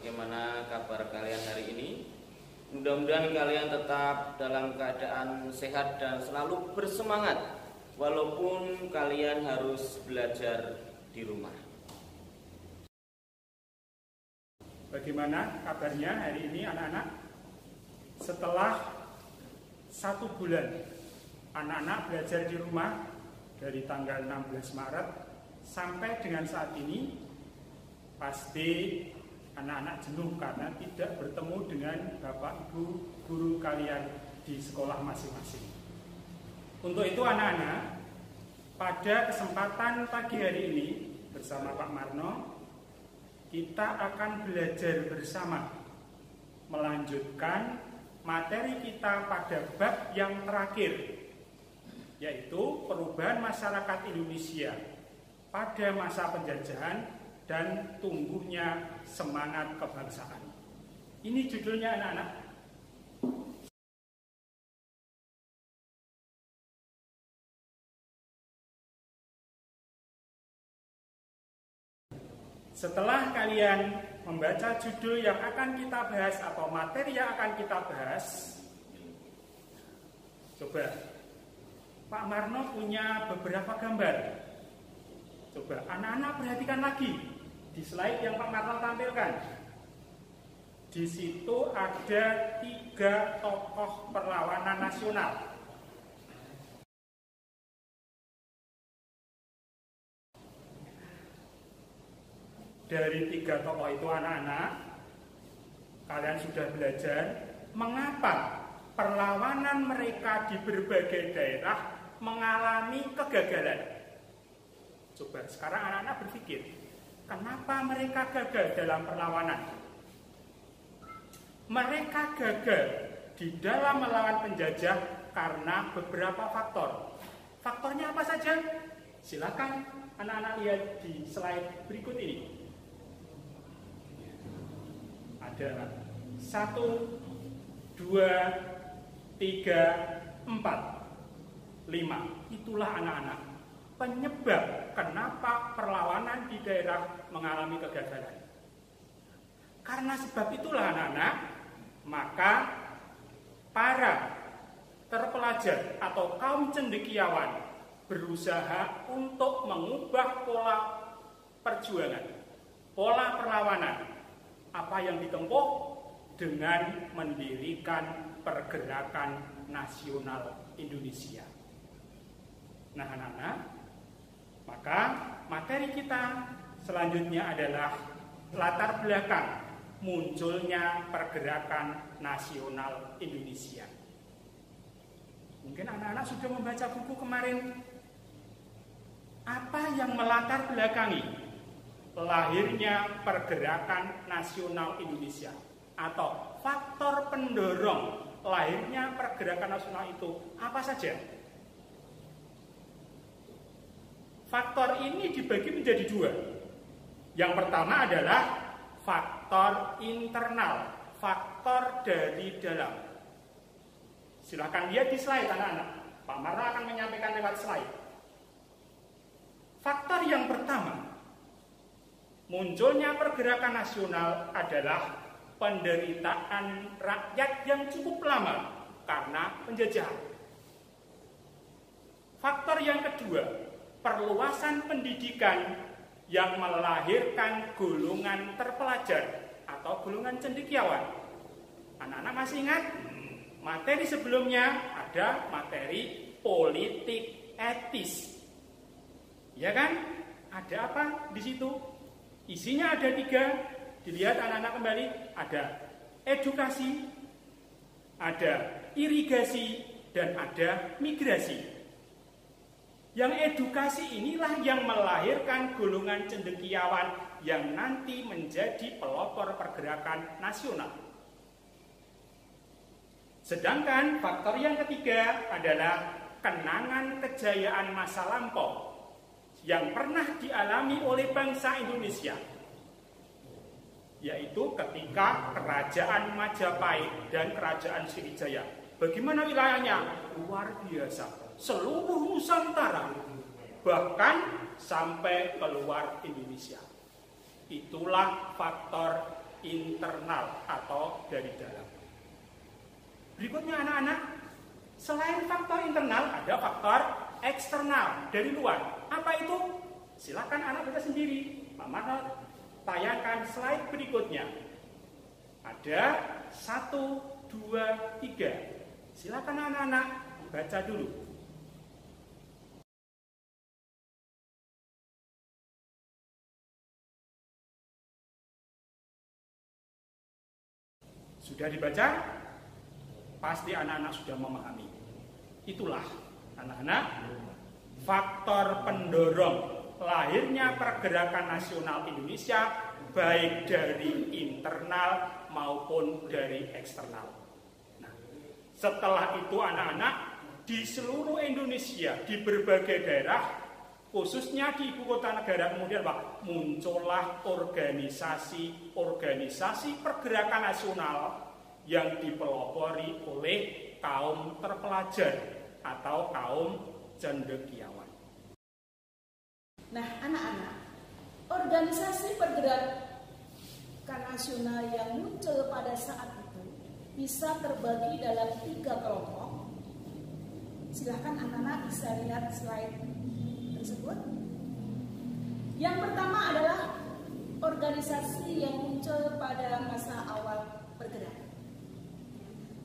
bagaimana kabar kalian hari ini? Mudah-mudahan kalian tetap dalam keadaan sehat dan selalu bersemangat walaupun kalian harus belajar di rumah. Bagaimana kabarnya hari ini anak-anak? Setelah 1 bulan anak-anak belajar di rumah dari tanggal 16 Maret sampai dengan saat ini, pasti anak-anak jenuh karena tidak bertemu dengan Bapak Ibu guru kalian di sekolah masing-masing. Untuk itu anak-anak, pada kesempatan pagi hari ini bersama Pak Marno, kita akan belajar bersama melanjutkan materi kita pada bab yang terakhir, yaitu perubahan masyarakat Indonesia pada masa penjajahan dan tumbuhnya semangat kebangsaan. Ini judulnya anak-anak. Setelah kalian membaca judul yang akan kita bahas atau materi yang akan kita bahas, coba Pak Marno punya beberapa gambar. Coba anak-anak perhatikan lagi di slide yang Pak Marno tampilkan. Di situ ada 3 tokoh perlawanan nasional. Dari 3 tokoh itu anak-anak, kalian sudah belajar mengapa perlawanan mereka di berbagai daerah mengalami kegagalan. Coba sekarang anak-anak berpikir, kenapa mereka gagal dalam perlawanan? Mereka gagal di dalam melawan penjajah karena beberapa faktor. Faktornya apa saja? Silakan anak-anak lihat di slide berikut ini. Ada 1, 2, 3, 4, 5. Itulah anak-anak penyebab kenapa perlawanan di daerah mengalami kegagalan. Karena sebab itulah anak-anak, maka para terpelajar atau kaum cendekiawan berusaha untuk mengubah pola perjuangan, pola perlawanan. Apa yang ditempuh? Dengan mendirikan Pergerakan Nasional Indonesia. Nah anak-anak, maka materi kita selanjutnya adalah latar belakang munculnya Pergerakan Nasional Indonesia. Mungkin anak-anak sudah membaca buku kemarin. Apa yang melatar belakangi lahirnya Pergerakan Nasional Indonesia, atau faktor pendorong lahirnya Pergerakan Nasional itu apa saja? Faktor ini dibagi menjadi 2. Yang pertama adalah faktor internal, faktor dari dalam. Silakan lihat di slide anak-anak. Pak Marno akan menyampaikan lewat slide. Faktor yang pertama, munculnya Pergerakan Nasional adalah penderitaan rakyat yang cukup lama karena penjajahan. Faktor yang kedua, perluasan pendidikan yang melahirkan golongan terpelajar atau golongan cendekiawan. Anak-anak masih ingat? Materi sebelumnya ada materi politik etis. Ya kan? Ada apa di situ? Isinya ada 3, dilihat anak-anak kembali, ada edukasi, ada irigasi, dan ada migrasi. Yang edukasi inilah yang melahirkan golongan cendekiawan yang nanti menjadi pelopor Pergerakan Nasional. Sedangkan faktor yang ketiga adalah kenangan kejayaan masa lampau yang pernah dialami oleh bangsa Indonesia, yaitu ketika Kerajaan Majapahit dan Kerajaan Sriwijaya. Bagaimana wilayahnya? Luar biasa. Seluruh Nusantara, bahkan sampai keluar Indonesia. Itulah faktor internal atau dari dalam. Berikutnya anak-anak, selain faktor internal ada faktor eksternal dari luar. Apa itu? Silakan anak baca sendiri. Pak Manot tayangkan slide berikutnya. Ada 1, 2, 3. Silakan anak-anak baca dulu. Sudah dibaca? Pasti anak-anak sudah memahami. Itulah anak-anak faktor pendorong lahirnya pergerakan nasional Indonesia, baik dari internal maupun dari eksternal. Nah, setelah itu anak-anak di seluruh Indonesia, di berbagai daerah, khususnya di ibu kota negara, kemudian Pak, muncullah organisasi pergerakan nasional yang dipelopori oleh kaum terpelajar atau kaum cendekiawan. Nah, anak-anak, organisasi pergerakan nasional yang muncul pada saat itu bisa terbagi dalam 3 kelompok. Silahkan anak-anak bisa lihat slide tersebut. Yang pertama adalah organisasi yang muncul pada masa awal pergerakan.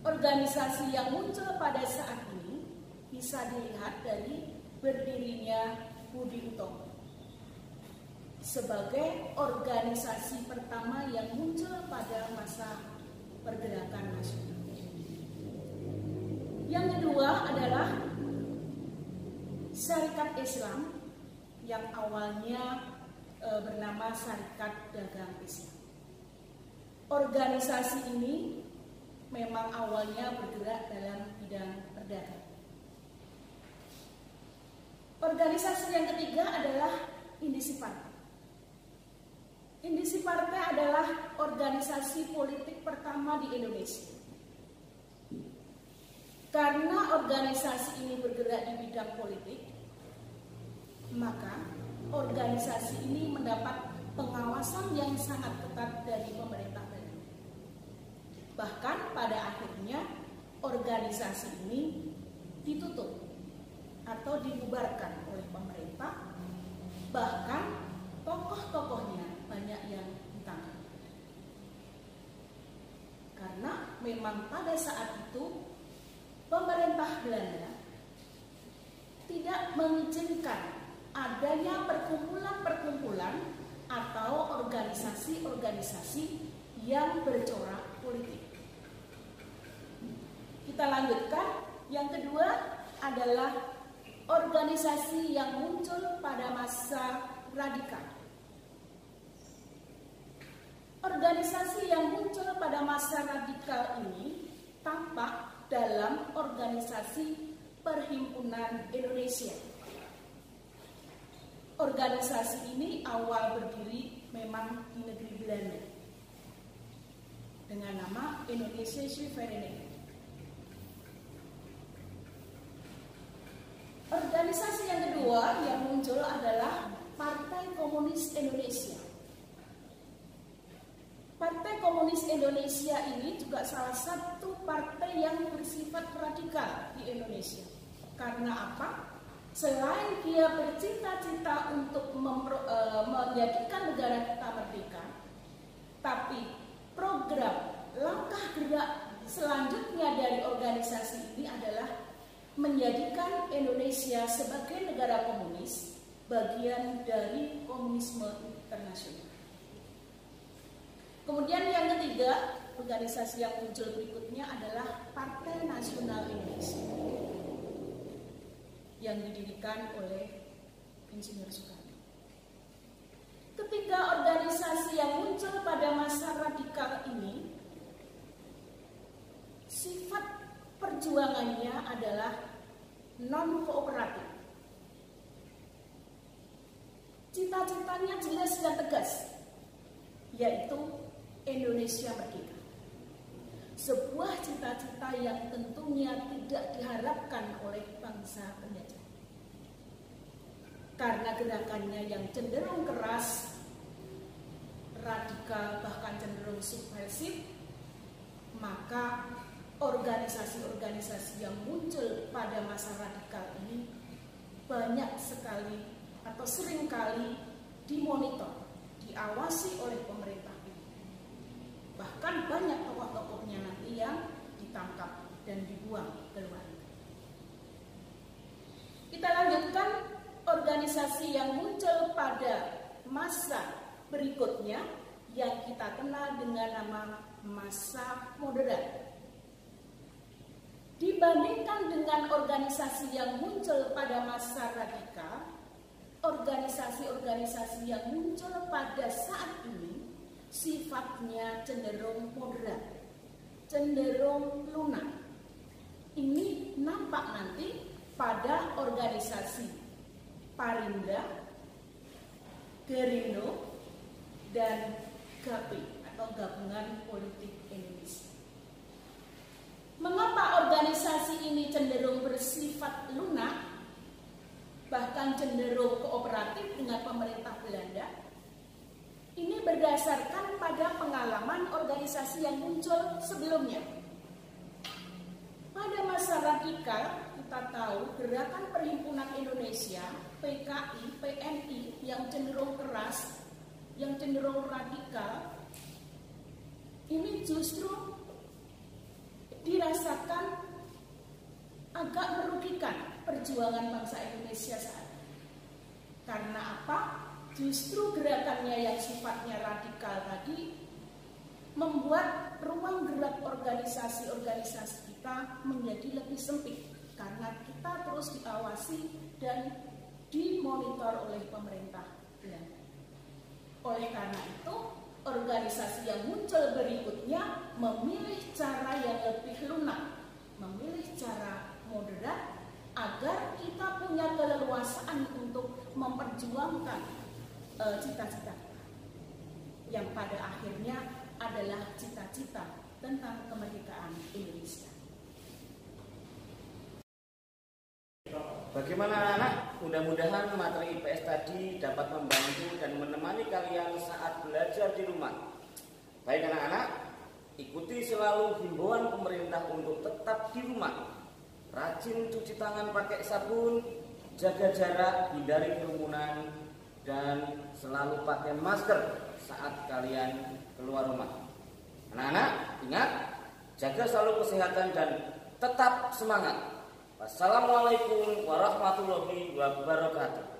Organisasi yang muncul pada saat ini bisa dilihat dari berdirinya Budi Utomo sebagai organisasi pertama yang muncul pada masa pergerakan nasional. Yang kedua adalah Syarikat Islam yang awalnya bernama Syarikat Dagang Islam. Organisasi ini memang awalnya bergerak dalam bidang perdagangan. Organisasi yang ketiga adalah Indisi Partai. Indisi Partai adalah organisasi politik pertama di Indonesia. Karena organisasi ini bergerak di bidang politik, maka organisasi ini mendapat pengawasan yang sangat ketat dari pemerintah daerah. Bahkan pada akhirnya organisasi ini ditutup atau dibubarkan oleh pemerintah, bahkan tokoh-tokohnya banyak yang ditangkap. Karena memang pada saat itu pemerintah Belanda tidak mengizinkan adanya perkumpulan-perkumpulan atau organisasi-organisasi yang bercorak politik. Kita lanjutkan. Yang kedua adalah organisasi yang muncul pada masa radikal. Organisasi yang muncul pada masa radikal ini tampak dalam organisasi Perhimpunan Indonesia. Organisasi ini awal berdiri memang di negeri Belanda dengan nama Indonesische Vereniging. Organisasi yang kedua yang muncul adalah Partai Komunis Indonesia. Partai Komunis Indonesia ini juga salah satu partai yang bersifat radikal di Indonesia. Karena apa? Selain dia bercita-cita untuk menjadikan negara kita merdeka, tapi program langkah gerak selanjutnya dari organisasi ini adalah menjadikan Indonesia sebagai negara komunis bagian dari komunisme internasional. Kemudian yang ketiga, organisasi yang muncul berikutnya adalah Partai Nasional Indonesia yang didirikan oleh Insinyur Soekarno. Ketiga organisasi yang muncul pada masa radikal ini, sifat perjuangannya adalah non-kooperatif. Cita-citanya jelas dan tegas, yaitu Indonesia merdeka. Sebuah cita-cita yang tentunya tidak diharapkan oleh bangsa penjajah. Karena gerakannya yang cenderung keras, radikal, bahkan cenderung subversif, maka organisasi-organisasi yang muncul pada masa radikal ini banyak sekali atau seringkali dimonitor, diawasi oleh pemerintah. Bahkan banyak tokoh-tokohnya nanti yang ditangkap dan dibuang keluar. Kita lanjutkan organisasi yang muncul pada masa berikutnya yang kita kenal dengan nama masa moderat. Dibandingkan dengan organisasi yang muncul pada masa radikal, organisasi-organisasi yang muncul pada saat ini sifatnya cenderung moderat, cenderung lunak. Ini nampak nanti pada organisasi Parindra, Gerindo, dan GAPI atau Gabungan Politik Indonesia. Mengapa organisasi ini cenderung bersifat lunak, bahkan cenderung kooperatif dengan pemerintah Belanda? Ini berdasarkan pada pengalaman organisasi yang muncul sebelumnya. Pada masa radikal, kita tahu Gerakan Perhimpunan Indonesia, PKI, PNI yang cenderung keras, yang cenderung radikal, ini justru dirasakan agak merugikan perjuangan bangsa Indonesia saat ini. Karena apa? Justru gerakannya yang sifatnya radikal tadi membuat ruang gerak organisasi-organisasi kita menjadi lebih sempit karena kita terus diawasi dan dimonitor oleh pemerintah Belanda. Oleh karena itu, organisasi yang muncul berikutnya memilih cara yang lebih lunak, memilih cara moderat agar kita punya keleluasaan untuk memperjuangkan cita-cita yang pada akhirnya adalah cita-cita tentang kemerdekaan Indonesia. Bagaimana anak-anak? Mudah-mudahan materi IPS tadi dapat membantu dan menemani kalian saat belajar di rumah. Baik anak-anak, ikuti selalu himbauan pemerintah untuk tetap di rumah. Rajin cuci tangan pakai sabun, jaga jarak, hindari kerumunan, dan selalu pakai masker saat kalian keluar rumah. Anak-anak, ingat, jaga selalu kesehatan dan tetap semangat. Wassalamualaikum warahmatullahi wabarakatuh.